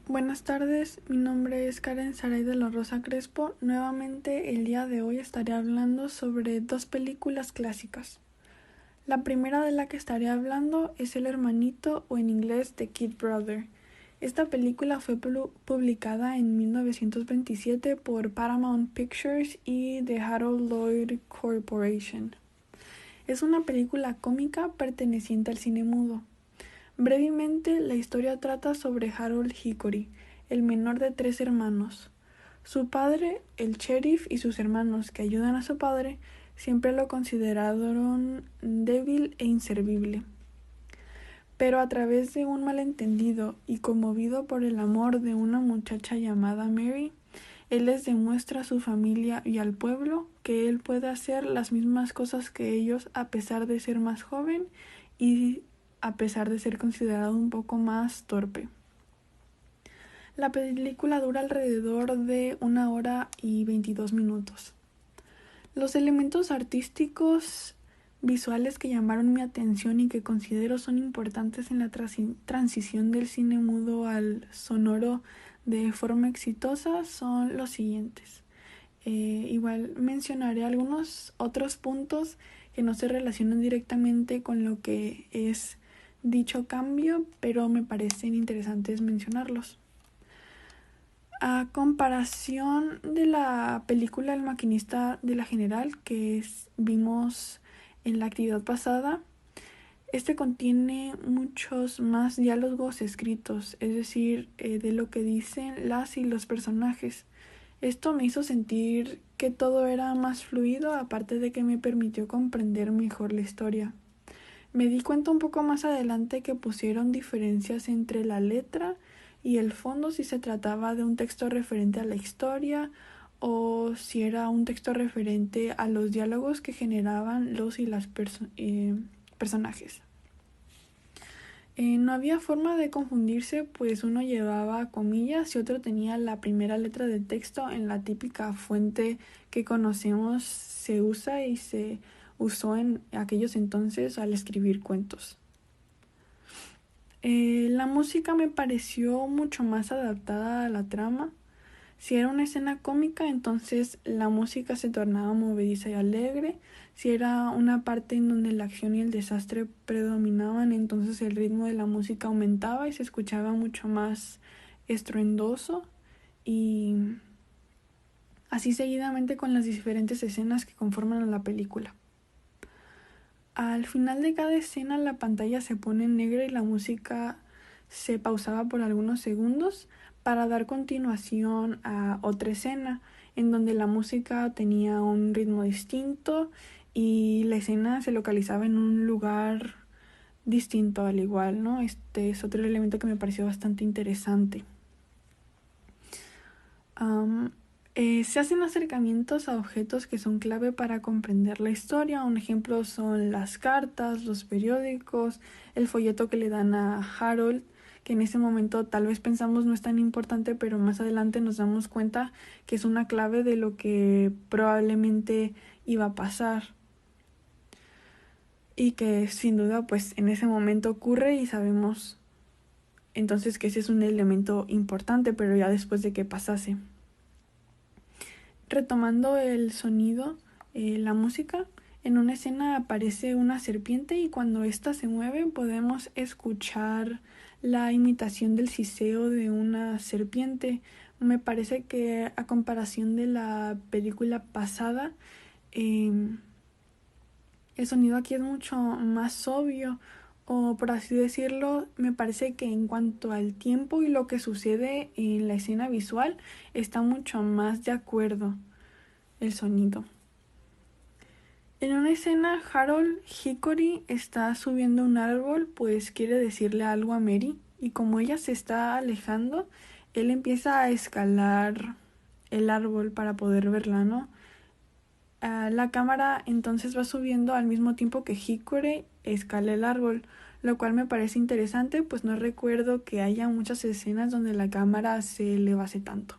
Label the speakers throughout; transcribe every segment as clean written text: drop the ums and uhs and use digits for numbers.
Speaker 1: Buenas tardes, mi nombre es Karen Saray de la Rosa Crespo. Nuevamente el día de hoy estaré hablando sobre dos películas clásicas. La primera de la que estaré hablando es El Hermanito, o en inglés The Kid Brother. Esta película fue publicada en 1927 por Paramount Pictures y The Harold Lloyd Corporation. Es una película cómica perteneciente al cine mudo. Brevemente, la historia trata sobre Harold Hickory, el menor de 3 hermanos. Su padre, el sheriff, y sus hermanos que ayudan a su padre siempre lo consideraron débil e inservible. Pero a través de un malentendido y conmovido por el amor de una muchacha llamada Mary, él les demuestra a su familia y al pueblo que él puede hacer las mismas cosas que ellos a pesar de ser más joven y a pesar de ser considerado un poco más torpe. La película dura alrededor de 1 hora y 22 minutos. Los elementos artísticos visuales que llamaron mi atención y que considero son importantes en la transición del cine mudo al sonoro de forma exitosa son los siguientes. Igual mencionaré algunos otros puntos que no se relacionan directamente con lo que es dicho cambio, pero me parecen interesantes mencionarlos. A comparación de la película El maquinista de la General que vimos en la actividad pasada, este contiene muchos más diálogos escritos, es decir, de lo que dicen las y los personajes. Esto me hizo sentir que todo era más fluido, aparte de que me permitió comprender mejor la historia. Me di cuenta un poco más adelante que pusieron diferencias entre la letra y el fondo, si se trataba de un texto referente a la historia o si era un texto referente a los diálogos que generaban los y las personajes. No había forma de confundirse, pues uno llevaba comillas y otro tenía la primera letra del texto en la típica fuente que conocemos se usa y se usó en aquellos entonces al escribir cuentos. La música me pareció mucho más adaptada a la trama. Si era una escena cómica, entonces la música se tornaba movediza y alegre. Si era una parte en donde la acción y el desastre predominaban, entonces el ritmo de la música aumentaba y se escuchaba mucho más estruendoso. Y así seguidamente con las diferentes escenas que conforman a la película. Al final de cada escena la pantalla se pone negra y la música se pausaba por algunos segundos para dar continuación a otra escena en donde la música tenía un ritmo distinto y la escena se localizaba en un lugar distinto al igual, ¿no? Este es otro elemento que me pareció bastante interesante. Se hacen acercamientos a objetos que son clave para comprender la historia. Un ejemplo son las cartas, los periódicos, el folleto que le dan a Harold, que en ese momento tal vez pensamos no es tan importante, pero más adelante nos damos cuenta que es una clave de lo que probablemente iba a pasar. Y que sin duda pues en ese momento ocurre y sabemos entonces que ese es un elemento importante, pero ya después de que pasase. Retomando el sonido, la música, en una escena aparece una serpiente y cuando ésta se mueve podemos escuchar la imitación del siseo de una serpiente. Me parece que a comparación de la película pasada, el sonido aquí es mucho más obvio, o por así decirlo, me parece que en cuanto al tiempo y lo que sucede en la escena visual está mucho más de acuerdo el sonido. En una escena, Harold Hickory está subiendo un árbol, pues quiere decirle algo a Mary, y como ella se está alejando, él empieza a escalar el árbol para poder verla, ¿no? La cámara entonces va subiendo al mismo tiempo que Hickory escala el árbol, lo cual me parece interesante, pues no recuerdo que haya muchas escenas donde la cámara se elevase tanto.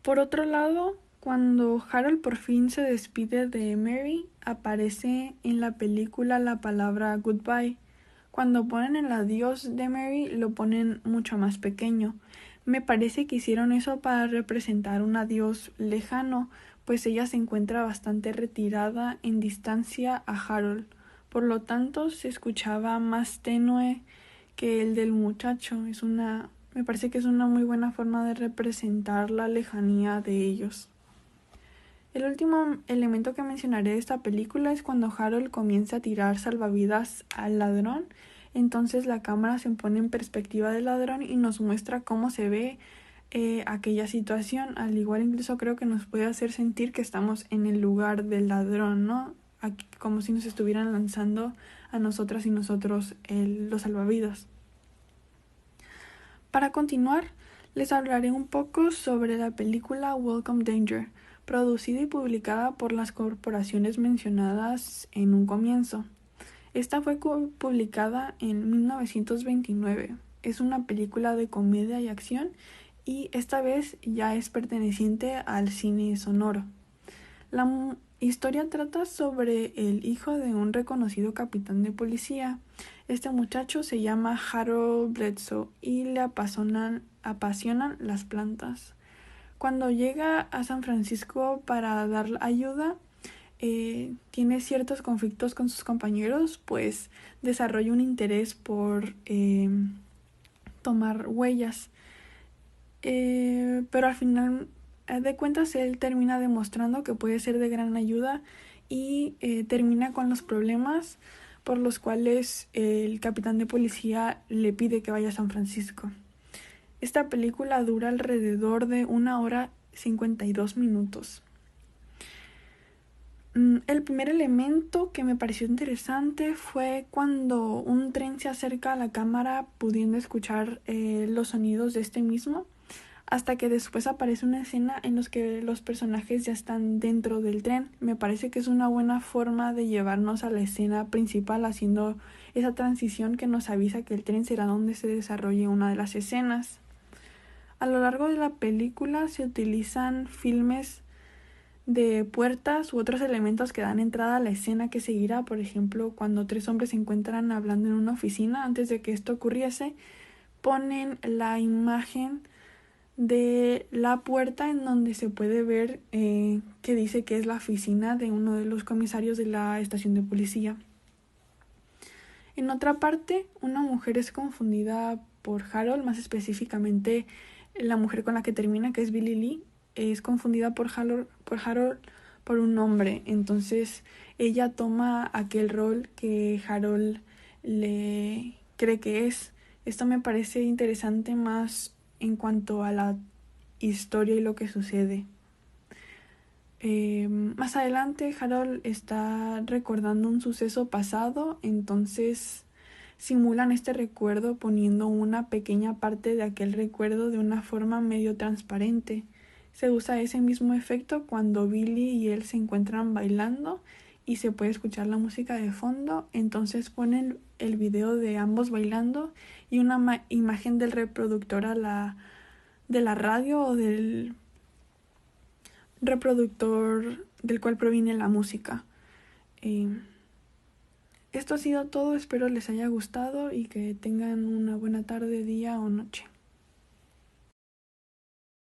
Speaker 1: Por otro lado, cuando Harold por fin se despide de Mary, aparece en la película la palabra goodbye, Cuando ponen el adiós de Mary lo ponen mucho más pequeño. Me parece que hicieron eso para representar un adiós lejano, pues ella se encuentra bastante retirada en distancia a Harold. Por lo tanto, se escuchaba más tenue que el del muchacho. Me parece que es una muy buena forma de representar la lejanía de ellos. El último elemento que mencionaré de esta película es cuando Harold comienza a tirar salvavidas al ladrón. Entonces la cámara se pone en perspectiva del ladrón y nos muestra cómo se ve aquella situación. Al igual incluso creo que nos puede hacer sentir que estamos en el lugar del ladrón, ¿no? Aquí, como si nos estuvieran lanzando a nosotras y nosotros los salvavidas. Para continuar, les hablaré un poco sobre la película Welcome Danger, producida y publicada por las corporaciones mencionadas en un comienzo. Esta fue publicada en 1929. Es una película de comedia y acción y esta vez ya es perteneciente al cine sonoro. La historia trata sobre el hijo de un reconocido capitán de policía. Este muchacho se llama Harold Bledsoe y le apasionan las plantas. Cuando llega a San Francisco para dar ayuda, tiene ciertos conflictos con sus compañeros, pues desarrolla un interés por tomar huellas. Pero al final de cuentas él termina demostrando que puede ser de gran ayuda y termina con los problemas por los cuales el capitán de policía le pide que vaya a San Francisco. Esta película dura alrededor de 1 hora 52 minutos. El primer elemento que me pareció interesante fue cuando un tren se acerca a la cámara pudiendo escuchar los sonidos de este mismo, hasta que después aparece una escena en la que los personajes ya están dentro del tren. Me parece que es una buena forma de llevarnos a la escena principal, haciendo esa transición que nos avisa que el tren será donde se desarrolle una de las escenas. A lo largo de la película se utilizan filmes de puertas u otros elementos que dan entrada a la escena que seguirá. Por ejemplo, cuando 3 hombres se encuentran hablando en una oficina, antes de que esto ocurriese, ponen la imagen de la puerta en donde se puede ver que dice que es la oficina de uno de los comisarios de la estación de policía. En otra parte, una mujer es confundida por Harold, más específicamente la mujer con la que termina, que es Billie Lee, es confundida por Harold por un hombre. Entonces ella toma aquel rol que Harold le cree que es. Esto me parece interesante más en cuanto a la historia y lo que sucede. Más adelante Harold está recordando un suceso pasado, entonces simulan este recuerdo poniendo una pequeña parte de aquel recuerdo de una forma medio transparente. Se usa ese mismo efecto cuando Billy y él se encuentran bailando y se puede escuchar la música de fondo, entonces ponen el video de ambos bailando y una imagen del reproductor de la radio o del reproductor del cual proviene la música. Esto ha sido todo, espero les haya gustado y que tengan una buena tarde, día o noche.